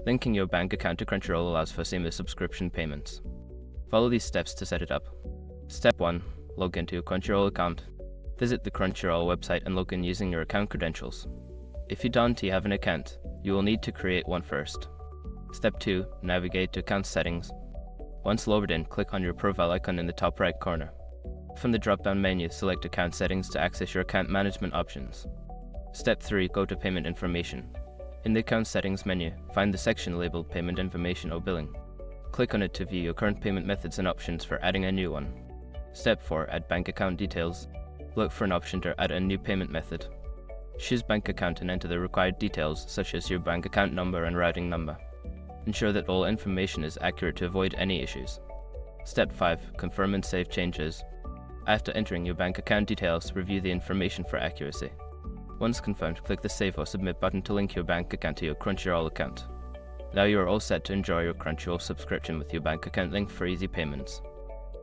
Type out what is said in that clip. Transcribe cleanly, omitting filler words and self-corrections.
Linking your bank account to Crunchyroll allows for seamless subscription payments. Follow these steps to set it up. Step 1. Log into your Crunchyroll account. Visit the Crunchyroll website and log in using your account credentials. If you don't have an account, you will need to create one first. Step 2. Navigate to account settings. Once logged in, click on your profile icon in the top right corner. From the drop-down menu, select Account Settings to access your account management options. Step 3. Go to Payment Information. In the Account Settings menu, find the section labeled Payment Information or Billing. Click on it to view your current payment methods and options for adding a new one. Step 4. Add bank account details. Look for an option to add a new payment method. Choose bank account and enter the required details such as your bank account number and routing number. Ensure that all information is accurate to avoid any issues. Step 5. Confirm and save changes. After entering your bank account details, review the information for accuracy. Once confirmed, click the Save or Submit button to link your bank account to your Crunchyroll account. Now you are all set to enjoy your Crunchyroll subscription with your bank account linked for easy payments.